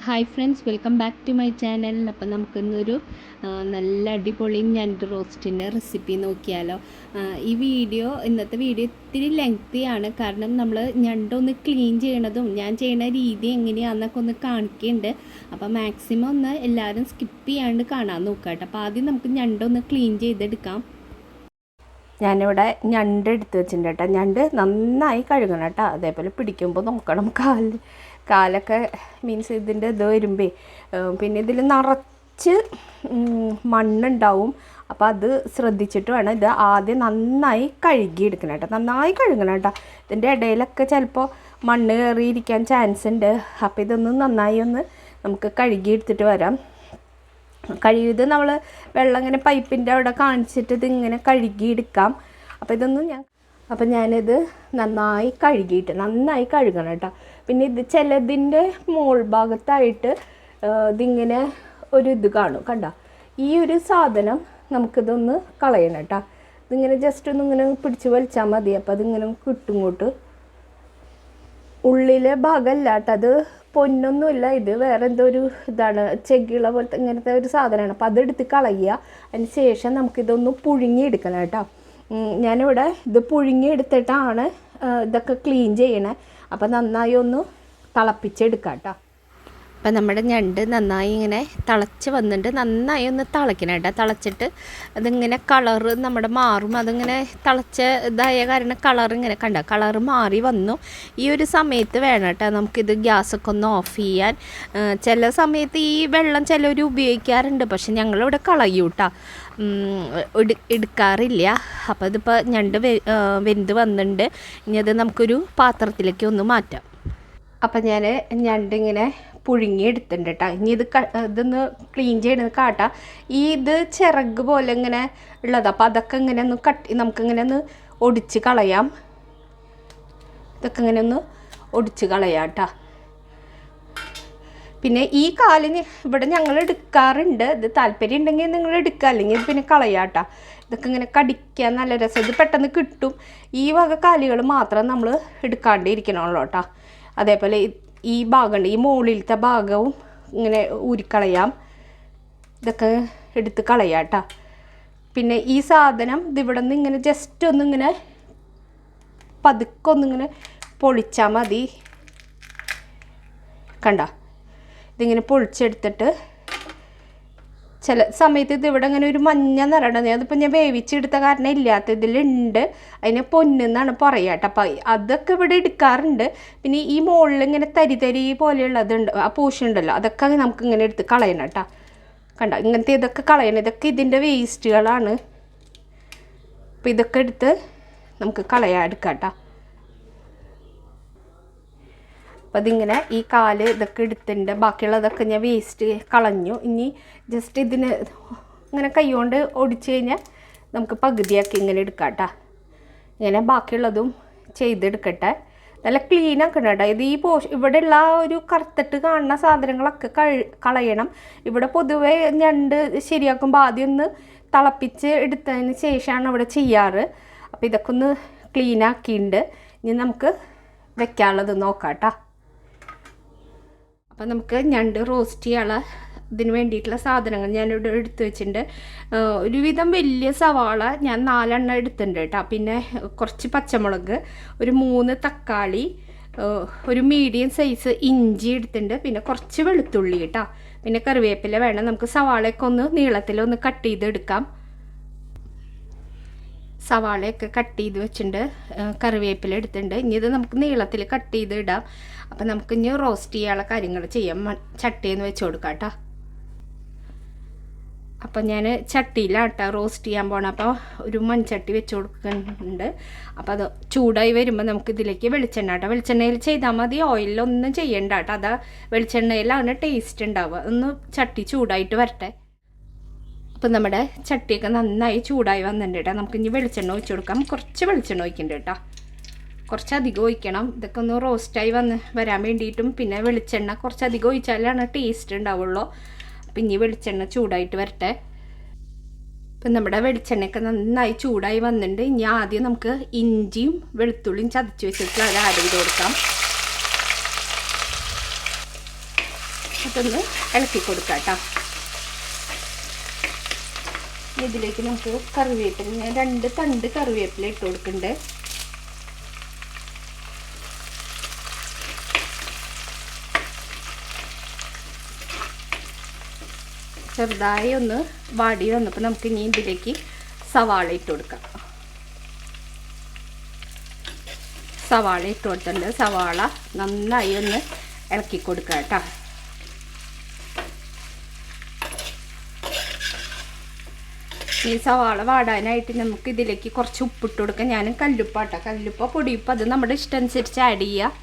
Hi friends, welcome back to my channel. അപ്പം നമുക്കിന്നൊരു നല്ല അടിപൊളി ഞണ്ട് റോസ്റ്റിൻ്റെ റെസിപ്പി നോക്കിയാലോ. ഇന്നത്തെ വീഡിയോ ഇത്തിരി ലെങ്തിയാണ്, കാരണം നമ്മൾ ഞണ്ടൊന്ന് ക്ലീൻ ചെയ്യണതും ഞാൻ ചെയ്യുന്ന രീതി എങ്ങനെയാണെന്നൊക്കെ ഒന്ന് കാണിക്കുന്നുണ്ട്. അപ്പോൾ മാക്സിമം ഒന്ന് എല്ലാവരും സ്കിപ്പ് ചെയ്യാണ്ട് കാണാൻ നോക്കാം കേട്ടോ. അപ്പോൾ ആദ്യം നമുക്ക് ഞണ്ടൊന്ന് ക്ലീൻ ചെയ്തെടുക്കാം. ഞാനിവിടെ ഞണ്ട് എടുത്ത് വെച്ചിട്ടുണ്ട് കേട്ടോ. ഞണ്ട് നന്നായി കഴുകണം കേട്ടോ. അതേപോലെ പിടിക്കുമ്പോൾ നോക്കണം, കാലൊക്കെ മീൻസ് ഇതിൻ്റെ ഇത് വരുമ്പേ പിന്നെ ഇതിൽ നിറച്ച് മണ്ണുണ്ടാവും. അപ്പോൾ അത് ശ്രദ്ധിച്ചിട്ട് വേണം. ഇത് ആദ്യം നന്നായി കഴുകിയെടുക്കണം കേട്ടോ. നന്നായി കഴുകണം കേട്ടോ. ഇതിൻ്റെ ഇടയിലൊക്കെ ചിലപ്പോൾ മണ്ണ് കയറിയിരിക്കാൻ ചാൻസ് ഉണ്ട്. അപ്പോൾ ഇതൊന്ന് നന്നായി ഒന്ന് നമുക്ക് കഴുകിയെടുത്തിട്ട് വരാം. കഴുകിയത് നമ്മൾ വെള്ളം ഇങ്ങനെ പൈപ്പിൻ്റെ അവിടെ കാണിച്ചിട്ട് ഇതിങ്ങനെ കഴുകിയെടുക്കാം. അപ്പോൾ ഞാനിത് നന്നായി കഴുകണം കേട്ടോ. പിന്നെ ഇത് ചിലതിൻ്റെ മോൾ ഭാഗത്തായിട്ട് ഇതിങ്ങനെ ഒരു ഇത് കാണും കണ്ട. ഈ ഒരു സാധനം നമുക്കിതൊന്ന് കളയണം കേട്ടോ. ഇതിങ്ങനെ ജസ്റ്റ് ഇങ്ങനെ പിടിച്ച് വലിച്ചാൽ മതി. അപ്പോൾ അതിങ്ങനെ കിട്ടും ഇങ്ങോട്ട്. ഉള്ളിലെ ഭാഗമല്ല കേട്ടോ, അത് പൊന്നൊന്നുമില്ല, ഇത് വേറെ എന്തോ ഒരു ഇതാണ്, ചെകിള പോലത്തെ ഇങ്ങനത്തെ ഒരു സാധനമാണ്. അപ്പോൾ അതെടുത്ത് കളയുക. അതിന് ശേഷം നമുക്കിതൊന്ന് പുഴുങ്ങിയെടുക്കണം കേട്ടോ. ഞാനിവിടെ ഇത് പുഴുങ്ങിയെടുത്തിട്ടാണ് ഇതൊക്കെ ക്ലീൻ ചെയ്യണേ. അപ്പോൾ നന്നായി ഒന്ന് തിളപ്പിച്ചെടുക്കാം കേട്ടോ. അപ്പം നമ്മുടെ ഞണ്ട് നന്നായി ഇങ്ങനെ തിളച്ച് വന്നിട്ട് നന്നായി ഒന്ന് തിളയ്ക്കണം കേട്ടോ. തിളച്ചിട്ട് അതിങ്ങനെ കളറ് നമ്മുടെ മാറും. അതിങ്ങനെ തിളച്ച ഇതായ കാരണം കളറിങ്ങനെ കളറ് മാറി വന്നു. ഈ ഒരു സമയത്ത് വേണം കേട്ടോ നമുക്കിത് ഗ്യാസൊക്കെ ഒന്ന് ഓഫ് ചെയ്യാൻ. ചില സമയത്ത് ഈ വെള്ളം ചിലർ ഉപയോഗിക്കാറുണ്ട്, പക്ഷെ ഞങ്ങളിവിടെ കളയും കേട്ടോ, എടുക്കാറില്ല. അപ്പോൾ ഇതിപ്പോൾ ഞണ്ട് വെന്ത് വന്നിട്ടുണ്ട്. ഇനി അത് നമുക്കൊരു പാത്രത്തിലേക്ക് ഒന്ന് മാറ്റാം. അപ്പം ഞാൻ ഞണ്ടിങ്ങനെ പുഴുങ്ങി എടുത്തിട്ടുണ്ട് കേട്ടോ. ഇനി ഇതൊന്ന് ക്ലീൻ ചെയ്യണത് കാട്ടാം. ഇത് ചിറക് പോലെ ഇങ്ങനെ ഉള്ളത്. അപ്പോൾ അതൊക്കെ ഇങ്ങനെ ഒന്ന് നമുക്കിങ്ങനെ ഒന്ന് ഒടിച്ച് കളയാം. ഇതൊക്കെ ഇങ്ങനെ ഒന്ന് ഒടിച്ച് കളയാം കേട്ടോ. പിന്നെ ഈ കാലിന് ഇവിടെ ഞങ്ങൾ എടുക്കാറുണ്ട്. ഇത് താല്പര്യം ഉണ്ടെങ്കിൽ നിങ്ങൾ എടുക്കുക, അല്ലെങ്കിൽ പിന്നെ കളയാം കേട്ടോ. ഇതൊക്കെ ഇങ്ങനെ കടിക്കാൻ നല്ല രസം. ഇത് പെട്ടെന്ന് കിട്ടും. ഈ വക കാലുകൾ മാത്രം നമ്മൾ എടുക്കാണ്ടിരിക്കണമല്ലോ കേട്ടോ. അതേപോലെ ഈ ഭാഗമുണ്ട്, ഈ മുകളിലത്തെ ഭാഗവും ഇങ്ങനെ ഊരിക്കളയാം. ഇതൊക്കെ എടുത്ത് കളയാം കേട്ടോ. പിന്നെ ഈ സാധനം ഇതിവിടെ നിന്ന് ഇങ്ങനെ ജസ്റ്റ് ഒന്നിങ്ങനെ പതുക്കൊന്നിങ്ങനെ പൊളിച്ചാൽ മതി. കണ്ട, ഇതിങ്ങനെ പൊളിച്ചെടുത്തിട്ട് ചില സമയത്ത് ഇതിവിടെ ഇങ്ങനെ ഒരു മഞ്ഞ നിറണത്, അതിപ്പോൾ ഞാൻ വേവിച്ചെടുത്ത കാരണം ഇല്ലാത്ത ഇതിലുണ്ട്. അതിനെ പൊന്നെന്നാണ് പറയുക കേട്ടോ. അപ്പം അതൊക്കെ ഇവിടെ എടുക്കാറുണ്ട്. പിന്നെ ഈ മുകളിൽ ഇങ്ങനെ തരി പോലെയുള്ളതുണ്ട്, ആ പൂശുണ്ടല്ലോ, അതൊക്കെ നമുക്ക് ഇങ്ങനെ എടുത്ത് കളയണം കേട്ടോ. കണ്ട, ഇങ്ങനത്തെ ഇതൊക്കെ കളയണം. ഇതൊക്കെ ഇതിൻ്റെ വേസ്റ്റുകളാണ്. അപ്പോൾ ഇതൊക്കെ എടുത്ത് നമുക്ക് എടുക്കാം കേട്ടോ. അപ്പോൾ അതിങ്ങനെ ഈ കാല് ഇതൊക്കെ എടുത്തിട്ടുണ്ട്. ബാക്കിയുള്ളതൊക്കെ ഞാൻ വേസ്റ്റ് കളഞ്ഞു. ഇനി ജസ്റ്റ് ഇതിന് ഇങ്ങനെ കൈകൊണ്ട് ഒടിച്ച് കഴിഞ്ഞാൽ നമുക്ക് പകുതിയാക്കി ഇങ്ങനെ എടുക്കാം കേട്ടോ. ഇങ്ങനെ ബാക്കിയുള്ളതും ചെയ്തെടുക്കട്ടെ. നല്ല ക്ലീൻ ആക്കണം കേട്ടോ. ഇത് ഈ ഇവിടെയുള്ള ആ ഒരു കറുത്തിട്ട് കാണുന്ന സാധനങ്ങളൊക്കെ കളയണം. ഇവിടെ പൊതുവേ ഞണ്ട് ശരിയാക്കുമ്പോൾ ആദ്യം ഒന്ന് തിളപ്പിച്ച് എടുത്തതിന് ശേഷമാണ് ഇവിടെ ചെയ്യാറ്. അപ്പോൾ ഇതൊക്കെ ഒന്ന് ക്ലീൻ ആക്കിയിട്ടുണ്ട്. ഇനി നമുക്ക് വെക്കാനുള്ളത് നോക്കാം കേട്ടോ. അപ്പോൾ നമുക്ക് ഞണ്ട് റോസ്റ്റ് ചെയ്യാനുള്ള ഇതിന് വേണ്ടിയിട്ടുള്ള സാധനങ്ങൾ ഞാനിവിടെ എടുത്ത് വെച്ചിട്ടുണ്ട്. ഒരുവിധം വലിയ സവാള ഞാൻ 4 എണ്ണം എടുത്തിട്ടുണ്ട് കേട്ടോ. പിന്നെ കുറച്ച് പച്ചമുളക്, ഒരു 3 തക്കാളി, ഒരു മീഡിയം സൈസ് ഇഞ്ചി എടുത്തിട്ടുണ്ട്. പിന്നെ കുറച്ച് വെളുത്തുള്ളി കേട്ടോ. പിന്നെ കറിവേപ്പില വേണം. നമുക്ക് സവാളയൊക്കെ ഒന്ന് നീളത്തിലൊന്ന് കട്ട് ചെയ്തെടുക്കാം. സവാളയൊക്കെ കട്ട് ചെയ്ത് വെച്ചിട്ടുണ്ട്. കറിവേപ്പില എടുത്തിട്ടുണ്ട്. ഇനി ഇത് നമുക്ക് നീളത്തിൽ കട്ട് ചെയ്ത് ഇടാം. അപ്പം നമുക്ക് ഇനി റോസ്റ്റ് ചെയ്യാനുള്ള കാര്യങ്ങൾ ചെയ്യാം. ചട്ടിയെന്ന് വെച്ച് കൊടുക്കാം കേട്ടോ. അപ്പം ഞാൻ ചട്ടിയിലാണ് കേട്ടോ റോസ്റ്റ് ചെയ്യാൻ പോകണം. അപ്പോൾ ഒരു മൺചട്ടി വെച്ച് കൊടുക്കുന്നുണ്ട്. അപ്പോൾ അത് ചൂടായി വരുമ്പോൾ നമുക്ക് ഇതിലേക്ക് വെളിച്ചെണ്ണ കേട്ടോ. വെളിച്ചെണ്ണയിൽ ചെയ്താൽ മതി, ഓയിലൊന്നും ചെയ്യണ്ട കേട്ടോ. അതാ വെളിച്ചെണ്ണയിലാണ് ടേസ്റ്റ് ഉണ്ടാവുക. ഒന്ന് ചട്ടി ചൂടായിട്ട് വരട്ടെ. അപ്പം നമ്മുടെ ചട്ടിയൊക്കെ നന്നായി ചൂടായി വന്നിട്ടുണ്ട് കേട്ടോ. നമുക്ക് ഇനി വെളിച്ചെണ്ണ ഒഴിച്ച് കൊടുക്കാം. കുറച്ച് വെളിച്ചെണ്ണ ഒഴിക്കുന്നുണ്ട് കേട്ടോ. കുറച്ചധികം ഒഴിക്കണം. ഇതൊക്കെ ഒന്ന് റോസ്റ്റായി വരാൻ വേണ്ടിയിട്ടും പിന്നെ വെളിച്ചെണ്ണ കുറച്ചധികം ഒഴിച്ചാലാണ് ടേസ്റ്റ് ഉണ്ടാവുള്ളൂ. അപ്പം ഇനി വെളിച്ചെണ്ണ ചൂടായിട്ട് വരട്ടെ. ഇപ്പം നമ്മുടെ വെളിച്ചെണ്ണയൊക്കെ നന്നായി ചൂടായി വന്നിട്ടുണ്ട്. ഇനി ആദ്യം നമുക്ക് ഇഞ്ചിയും വെളുത്തുള്ളിയും ചതച്ച് വെച്ചിട്ട് അത് ആഡ് ചെയ്ത് കൊടുക്കാം. അതൊന്ന് ഇളക്കി കൊടുക്കാം കേട്ടോ. ഇതിലേക്ക് നമുക്ക് കറിവേപ്പില, ഞാൻ 2 തണ്ട് കറിവേപ്പില ഇട്ട് കൊടുക്കുന്നുണ്ട്. ചെറുതായി ഒന്ന് വാടി വന്നപ്പോൾ നമുക്ക് ഇനി ഇതിലേക്ക് സവാള ഇട്ട് കൊടുക്കാം. സവാള ഇട്ട് കൊടുത്തിട്ടുണ്ട്. സവാള നന്നായി ഒന്ന് ഇളക്കി കൊടുക്കുക കേട്ടോ. ഈ സവാള വാടാനായിട്ട് നമുക്ക് ഇതിലേക്ക് കുറച്ച് ഉപ്പിട്ട് കൊടുക്കാം. ഞാൻ കല്ലുപ്പാട്ടോ, കല്ലുപ്പ പൊടിയുപ്പ് അത് നമ്മുടെ ഇഷ്ടം അനുസരിച്ച് ആഡ് ചെയ്യുക.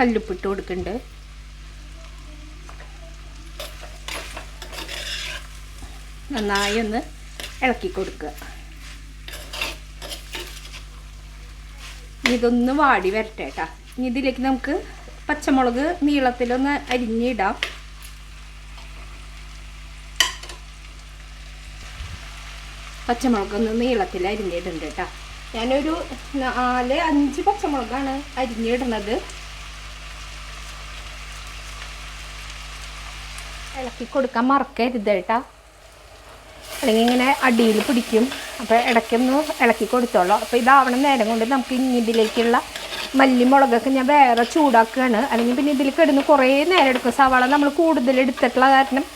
കല്ലുപ്പിട്ട് കൊടുക്കുന്നുണ്ട്. നന്നായി ഒന്ന് ഇളക്കി കൊടുക്കുക. ഇതൊന്ന് വാടി വരട്ടെ കേട്ടോ. ഇനി ഇതിലേക്ക് നമുക്ക് പച്ചമുളക് നീളത്തിലൊന്ന് അരിഞ്ഞിടാം. പച്ചമുളകൊന്ന് നീളത്തിൽ അരിഞ്ഞിടുന്നുണ്ട് കേട്ടോ. ഞാനൊരു 4-5 പച്ചമുളകാണ് അരിഞ്ഞിടുന്നത്. ഇളക്കി കൊടുക്കാൻ മറക്കരുത് കേട്ടോ, അല്ലെങ്കിൽ ഇങ്ങനെ അടിയിൽ പിടിക്കും. അപ്പോൾ ഇടയ്ക്കൊന്ന് ഇളക്കി കൊടുത്തോളൂ. അപ്പോൾ ഇതാവണ നേരം കൊണ്ട് നമുക്ക് ഇനി ഇതിലേക്കുള്ള മല്ലിമുളകൊക്കെ ഞാൻ വേറെ ചൂടാക്കുകയാണ്. അല്ലെങ്കിൽ പിന്നെ ഇതിൽ കിടന്ന് കുറേ നേരം എടുക്കും. സവാള നമ്മൾ കൂടുതൽ എടുത്തിട്ടുള്ള കാരണം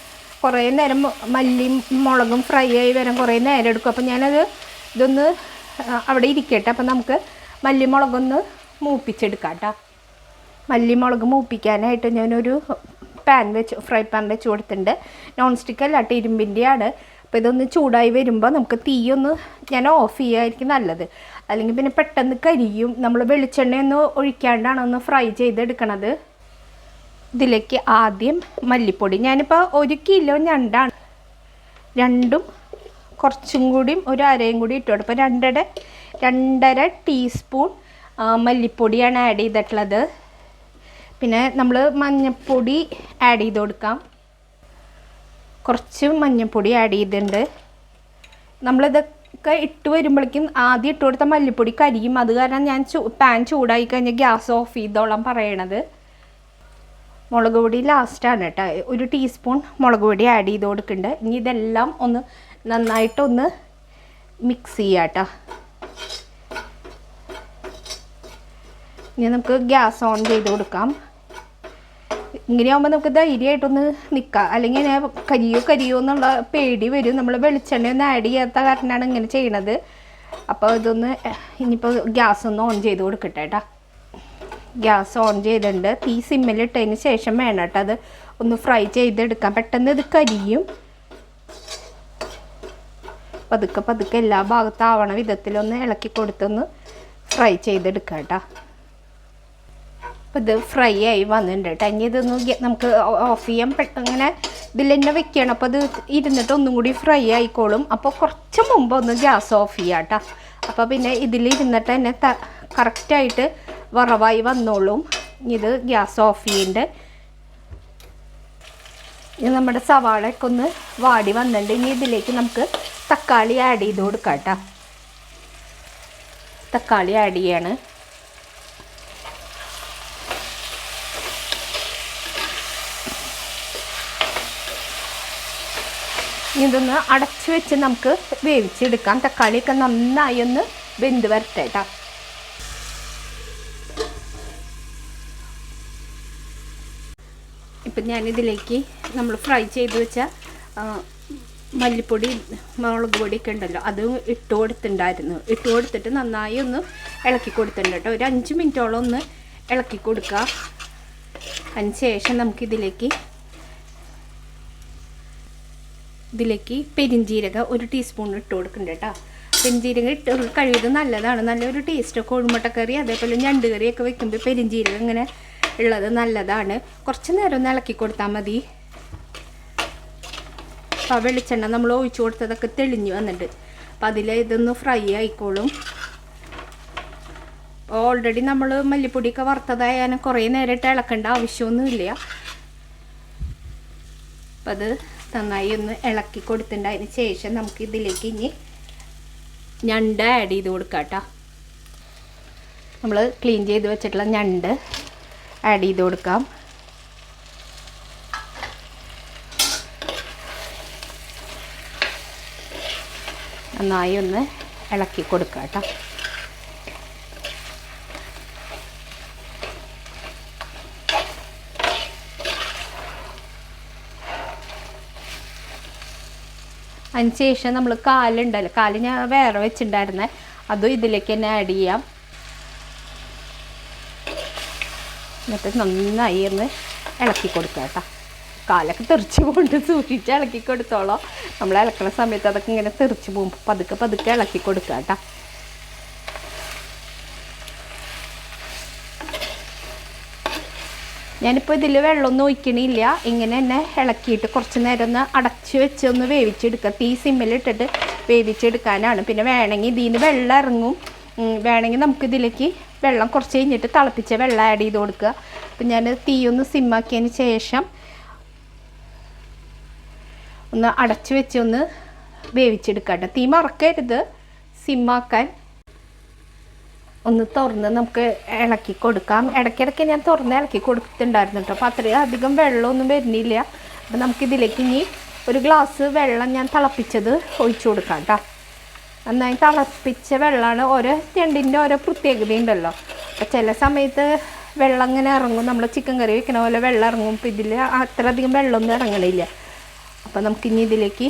കുറേ നേരം മല്ലിയും മുളകും ഫ്രൈ ആയി വരാൻ കുറേ നേരം എടുക്കും. അപ്പോൾ ഇതൊന്ന് അവിടെ ഇരിക്കട്ടെ. അപ്പോൾ നമുക്ക് മല്ലിമുളകൊന്ന് മൂപ്പിച്ചെടുക്കാം കേട്ടോ. മല്ലിമുളക് മൂപ്പിക്കാനായിട്ട് ഞാനൊരു ഫ്രൈ പാൻ വെച്ച് കൊടുത്തിട്ടുണ്ട്. നോൺ സ്റ്റിക്ക് അല്ല കേട്ടോ, ഇരുമ്പിൻ്റെയാണ്. അപ്പോൾ ഇതൊന്ന് ചൂടായി വരുമ്പോൾ നമുക്ക് തീയൊന്ന് ഞാൻ ഓഫ് ചെയ്യുമായിരിക്കും നല്ലത്. അല്ലെങ്കിൽ പിന്നെ പെട്ടെന്ന് കരിയും. നമ്മൾ വെളിച്ചെണ്ണയൊന്നും ഒഴിക്കാണ്ടാണ് ഒന്ന് ഫ്രൈ ചെയ്തെടുക്കണത്. ഇതിലേക്ക് ആദ്യം മല്ലിപ്പൊടി, ഞാനിപ്പോൾ 1 കിലോ ഞണ്ടാണ്, രണ്ടും കുറച്ചും കൂടിയും ഒരു അരയും കൂടി ഇട്ടോട്ടെ. അപ്പോൾ 2.5 ടീസ്പൂൺ മല്ലിപ്പൊടിയാണ് ആഡ് ചെയ്തിട്ടുള്ളത്. പിന്നെ നമ്മൾ മഞ്ഞൾപ്പൊടി ആഡ് ചെയ്ത് കൊടുക്കാം. കുറച്ച് മഞ്ഞൾപ്പൊടി ആഡ് ചെയ്തിട്ടുണ്ട്. നമ്മളിതൊക്കെ ഇട്ട് വരുമ്പോഴേക്കും ആദ്യം ഇട്ട് കൊടുത്ത മല്ലിപ്പൊടി കരിയും. അത് കാരണം ഞാൻ പാൻ ചൂടായി കഴിഞ്ഞാൽ ഗ്യാസ് ഓഫ് ചെയ്തോളാം പറയണത്. മുളക് പൊടി ലാസ്റ്റാണ് കേട്ടോ. 1 ടീസ്പൂൺ മുളക് പൊടി ആഡ് ചെയ്ത് കൊടുക്കുന്നുണ്ട്. ഇനി ഇതെല്ലാം ഒന്ന് നന്നായിട്ടൊന്ന് മിക്സ് ചെയ്യാം കേട്ടോ. ഇനി നമുക്ക് ഗ്യാസ് ഓൺ ചെയ്ത് കൊടുക്കാം. ഇങ്ങനെയാകുമ്പോൾ നമുക്ക് ധൈര്യമായിട്ടൊന്ന് നിൽക്കാം. അല്ലെങ്കിൽ കരിയോ എന്നുള്ള പേടി വരും. നമ്മൾ വെളിച്ചെണ്ണയൊന്നും ആഡ് ചെയ്യാത്ത കാരണമാണ് ഇങ്ങനെ ചെയ്യണത്. അപ്പോൾ ഇതൊന്ന് ഇനിയിപ്പോൾ ഗ്യാസ് ഒന്ന് ഓൺ ചെയ്ത് കൊടുക്കട്ടെ കേട്ടോ. ഗ്യാസ് ഓൺ ചെയ്തിട്ടുണ്ട്. തീ സിമ്മിലിട്ടതിന് ശേഷം വേണം കേട്ടോ അത് ഒന്ന് ഫ്രൈ ചെയ്തെടുക്കാം. പെട്ടെന്ന് ഇത് കരിയും. പതുക്കെ എല്ലാ ഭാഗത്താവണ വിധത്തിലൊന്ന് ഇളക്കി കൊടുത്തൊന്ന് ഫ്രൈ ചെയ്തെടുക്കാം കേട്ടോ. അപ്പോൾ ഇത് ഫ്രൈ ആയി വന്നിട്ടുണ്ട് കേട്ടോ. ഇനി ഇതൊന്ന് നമുക്ക് ഓഫ് ചെയ്യാൻ പെട്ടെന്ന് ഇതിൽ തന്നെ വെക്കണം. അപ്പോൾ അത് ഇരുന്നിട്ട് ഒന്നും കൂടി ഫ്രൈ ആയിക്കോളും. അപ്പോൾ കുറച്ച് മുമ്പ് ഒന്ന് ഗ്യാസ് ഓഫ് ചെയ്യാം കേട്ടോ. അപ്പോൾ പിന്നെ ഇതിലിരുന്നിട്ട് തന്നെ കറക്റ്റായിട്ട് വറവായി വന്നോളും. ഇത് ഗ്യാസ് ഓഫ് ചെയ്യുന്നുണ്ട്. ഇനി നമ്മുടെ സവാളയൊക്കെ ഒന്ന് വാടി വന്നിട്ടുണ്ട്. ഇനി ഇതിലേക്ക് നമുക്ക് തക്കാളി ആഡ് ചെയ്ത് കൊടുക്കാം കേട്ടോ. തക്കാളി ആഡ് ചെയ്യാണ്. ഇതൊന്ന് അടച്ചു വെച്ച് നമുക്ക് വേവിച്ചെടുക്കാം. തക്കാളിയൊക്കെ നന്നായി ഒന്ന് വെന്ത് വരട്ടെ കേട്ടോ. ഇപ്പം ഞാനിതിലേക്ക് നമ്മൾ ഫ്രൈ ചെയ്ത് വെച്ച മല്ലിപ്പൊടി മുളക് പൊടിയൊക്കെ ഉണ്ടല്ലോ അത് ഇട്ട് കൊടുത്തിട്ട് നന്നായി ഒന്ന് ഇളക്കി കൊടുത്തിട്ടുണ്ട് കേട്ടോ. ഒരു 5 മിനിറ്റോളം ഒന്ന് ഇളക്കി കൊടുക്കുക. അതിന് ശേഷം നമുക്കിതിലേക്ക് പെരിഞ്ജീരകം 1 ടീസ്പൂൺ ഇട്ട് കൊടുക്കുന്നുണ്ട് കേട്ടോ. പെരിഞ്ജീരകം ഇട്ട് കഴിയുന്നത് നല്ലതാണ്. നല്ലൊരു ടേസ്റ്റ്. കോഴിമുട്ടക്കറി അതേപോലെ ഞണ്ട് കറിയൊക്കെ വെക്കുമ്പോൾ പെരിഞ്ജീരകം ഇങ്ങനെ ഉള്ളത് നല്ലതാണ്. കുറച്ച് നേരം ഒന്ന് ഇളക്കി കൊടുത്താൽ മതി. അപ്പോൾ വെളിച്ചെണ്ണ നമ്മൾ ഒഴിച്ചു കൊടുത്തതൊക്കെ തെളിഞ്ഞ് വന്നിട്ട് അപ്പോൾ അതിൽ ഇതൊന്ന് ഫ്രൈ ആയിക്കോളും. ഓൾറെഡി നമ്മൾ മല്ലിപ്പൊടിയൊക്കെ വറുത്തതായാലും കുറേ നേരിട്ട് ഇളക്കേണ്ട ആവശ്യമൊന്നുമില്ല. അപ്പം അത് നന്നായി ഒന്ന് ഇളക്കി കൊടുത്തിട്ടുണ്ട്. അതിന് ശേഷം നമുക്ക് ഇതിലേക്ക് ഇനി ഞണ്ട് ആഡ് ചെയ്ത് കൊടുക്കാം കേട്ടോ. നമ്മൾ ക്ലീൻ ചെയ്ത് വെച്ചിട്ടുള്ള ഞണ്ട് ആഡ് ചെയ്ത് കൊടുക്കാം. നന്നായി ഒന്ന് ഇളക്കി കൊടുക്കുക കേട്ടോ. അതിന് ശേഷം നമ്മൾ കാലുണ്ടല്ലോ, കാല് ഞാൻ വേറെ വെച്ചിട്ടുണ്ടായിരുന്നേ, അതും ഇതിലേക്ക് തന്നെ ആഡ് ചെയ്യാം. എന്നിട്ട് നന്നായി ഒന്ന് ഇളക്കി കൊടുക്കുക കേട്ടോ. കാലൊക്കെ തെറിച്ച് പോയിട്ട് സൂക്ഷിച്ച് ഇളക്കി കൊടുത്തോളാം. നമ്മൾ ഇളക്കുന്ന സമയത്ത് അതൊക്കെ ഇങ്ങനെ തെറിച്ച് പോകും. പതുക്കെ പതുക്കെ ഇളക്കി കൊടുക്കുക കേട്ടോ. ഞാനിപ്പോൾ ഇതിൽ വെള്ളമൊന്നും ഒഴിക്കണില്ല, ഇങ്ങനെ തന്നെ ഇളക്കിയിട്ട് കുറച്ച് നേരം ഒന്ന് അടച്ച് വെച്ച് ഒന്ന് വേവിച്ചെടുക്കുക. തീ സിമ്മിലിട്ടിട്ട് വേവിച്ചെടുക്കാനാണ്. പിന്നെ വേണമെങ്കിൽ ഇതിൽ നിന്ന് വെള്ളം ഇറങ്ങും, വേണമെങ്കിൽ നമുക്കിതിലേക്ക് വെള്ളം കുറച്ച് കഴിഞ്ഞിട്ട് തിളപ്പിച്ച വെള്ളം ആഡ് ചെയ്ത് കൊടുക്കുക. അപ്പം ഞാൻ തീ ഒന്ന് സിമ്മാക്കിയതിന് ശേഷം ഒന്ന് അടച്ച് വെച്ച് ഒന്ന് വേവിച്ചെടുക്കാം കേട്ടോ. തീ മറക്കരുത് സിമ്മാക്കാൻ. ഒന്ന് തുറന്ന് നമുക്ക് ഇളക്കി കൊടുക്കാം. ഇടയ്ക്കിടയ്ക്ക് ഞാൻ തുറന്ന് ഇളക്കി കൊടുത്തിട്ടുണ്ടായിരുന്നു കേട്ടോ. അപ്പോൾ അത്രയും അധികം വെള്ളമൊന്നും വരുന്നില്ല. അപ്പോൾ നമുക്കിതിലേക്ക് ഇനി ഒരു ഗ്ലാസ് വെള്ളം ഞാൻ തിളപ്പിച്ചത് ഒഴിച്ചു കൊടുക്കാം കേട്ടോ. നന്നായി തിളപ്പിച്ച വെള്ളമാണ്. ഓരോ രണ്ടിൻ്റെ ഓരോ പ്രത്യേകതയുണ്ടല്ലോ. അപ്പോൾ ചില സമയത്ത് വെള്ളം ഇങ്ങനെ ഇറങ്ങും, നമ്മൾ ചിക്കൻ കറി വെക്കണ പോലെ വെള്ളം ഇറങ്ങും. ഇപ്പോൾ ഇതിൽ അത്ര അധികം വെള്ളമൊന്നും ഇറങ്ങണില്ല. അപ്പോൾ നമുക്കിനി ഇതിലേക്ക്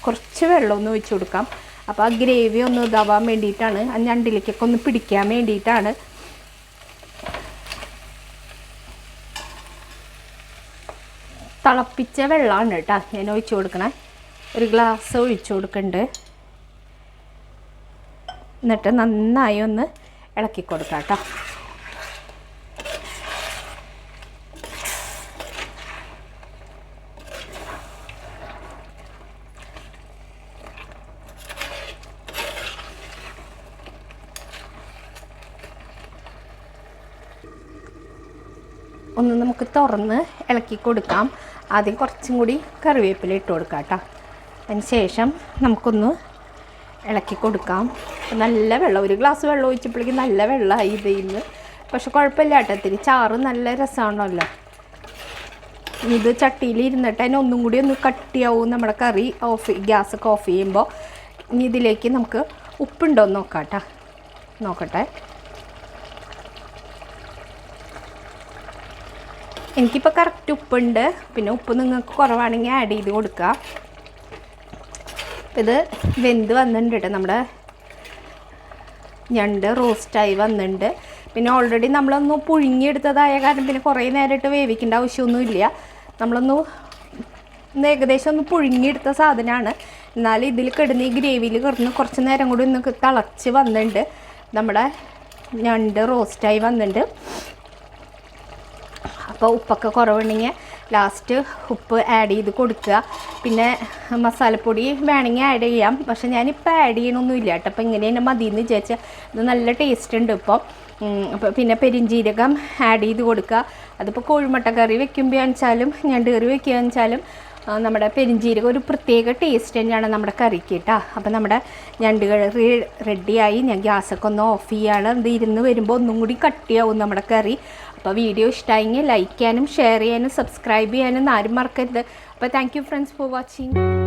കുറച്ച് വെള്ളമൊന്ന് ഒഴിച്ചു കൊടുക്കാം. അപ്പോൾ ആ ഗ്രേവി ഒന്ന് ഇതാവാൻ വേണ്ടിയിട്ടാണ്, ആ ഞണ്ടിലേക്കൊക്കെ ഒന്ന് പിടിക്കാൻ വേണ്ടിയിട്ടാണ്. തിളപ്പിച്ച വെള്ളമാണ് കേട്ടോ ഞാൻ ഒഴിച്ചു കൊടുക്കണേ. ഒരു ഗ്ലാസ് ഒഴിച്ചു കൊടുക്കുന്നുണ്ട്. എന്നിട്ട് നന്നായി ഒന്ന് ഇളക്കി കൊടുക്കാം കേട്ടോ. ഒന്ന് നമുക്ക് തുറന്ന് ഇളക്കി കൊടുക്കാം. ആദ്യം കുറച്ചും കൂടി കറിവേപ്പില ഇട്ട് കൊടുക്കാം കേട്ടോ. അതിന് ശേഷം നമുക്കൊന്ന് ഇളക്കി കൊടുക്കാം. നല്ല വെള്ളം, ഒരു ഗ്ലാസ് വെള്ളം ഒഴിച്ചപ്പോഴേക്കും നല്ല വെള്ളമായി ഇതിൽ നിന്ന്. പക്ഷെ കുഴപ്പമില്ല കേട്ടോ, ഇത്തിരി ചാറ് നല്ല രസമാണല്ലോ. ഇത് ചട്ടിയിൽ ഇരുന്നിട്ട് അതിന് ഒന്നും കൂടി ഒന്ന് കട്ടിയാവും നമ്മുടെ കറി. ഗ്യാസൊക്കെ ഓഫ് ചെയ്യുമ്പോൾ ഇനി ഇതിലേക്ക് നമുക്ക് ഉപ്പുണ്ടോ എന്ന് നോക്കാം കേട്ടോ. നോക്കട്ടെ. എനിക്കിപ്പോൾ കറക്റ്റ് ഉപ്പുണ്ട്. പിന്നെ ഉപ്പ് നിങ്ങൾക്ക് കുറവാണെങ്കിൽ ആഡ് ചെയ്ത് കൊടുക്കുക. ഇത് വെന്ത് വന്നിട്ടുണ്ട് കേട്ടോ. നമ്മുടെ ഞണ്ട് റോസ്റ്റായി വന്നിട്ടുണ്ട്. പിന്നെ ഓൾറെഡി നമ്മളൊന്ന് പുഴുങ്ങിയെടുത്തതായ കാരണം പിന്നെ കുറേ നേരമായിട്ട് വേവിക്കേണ്ട ആവശ്യമൊന്നുമില്ല. നമ്മളൊന്ന് ഏകദേശം ഒന്ന് പുഴുങ്ങിയെടുത്ത സാധനമാണ്. എന്നാലും ഇതിൽ കിടന്ന് ഈ ഗ്രേവിയിൽ കിടന്ന് കുറച്ച് നേരം കൂടി ഒന്ന് തിളച്ച് വന്നിട്ടുണ്ട്. നമ്മുടെ ഞണ്ട് റോസ്റ്റായി വന്നിട്ടുണ്ട്. അപ്പോൾ ഉപ്പൊക്കെ കുറവുണ്ടെങ്കിൽ ലാസ്റ്റ് ഉപ്പ് ആഡ് ചെയ്ത് കൊടുക്കുക. പിന്നെ മസാലപ്പൊടി വേണമെങ്കിൽ ആഡ് ചെയ്യാം. പക്ഷെ ഞാനിപ്പോൾ ആഡ് ചെയ്യണമൊന്നുമില്ല കേട്ടോ. അപ്പോൾ ഇങ്ങനെ തന്നെ മതിയെന്ന് വിചാരിച്ചാൽ ഇത് നല്ല ടേസ്റ്റ് ഉണ്ട് ഇപ്പോൾ. അപ്പോൾ പിന്നെ പെരിഞ്ജീരകം ആഡ് ചെയ്ത് കൊടുക്കുക. അതിപ്പോൾ കോഴിമുട്ട കറി വെക്കുമ്പോൾ വെച്ചാലും ഞണ്ട് കറി വെക്കുകയെന്ന് വെച്ചാലും നമ്മുടെ പെരിഞ്ജീരകം ഒരു പ്രത്യേക ടേസ്റ്റ് തന്നെയാണ് നമ്മുടെ കറിക്ക് കേട്ടോ. അപ്പോൾ നമ്മുടെ ഞണ്ട് കറി റെഡിയായി. ഞാൻ ഗ്യാസൊക്കെ ഒന്ന് ഓഫ് ചെയ്യുകയാണ്. ഇത് ഇരുന്ന് വരുമ്പോൾ ഒന്നും കൂടി കട്ടിയാവും നമ്മുടെ കറി. അപ്പോൾ വീഡിയോ ഇഷ്ടമായെങ്കിൽ ലൈക്ക് ചെയ്യാനും ഷെയർ ചെയ്യാനും സബ്സ്ക്രൈബ് ചെയ്യാനും ആരും മറക്കരുത്. അപ്പോൾ thank you friends for watching.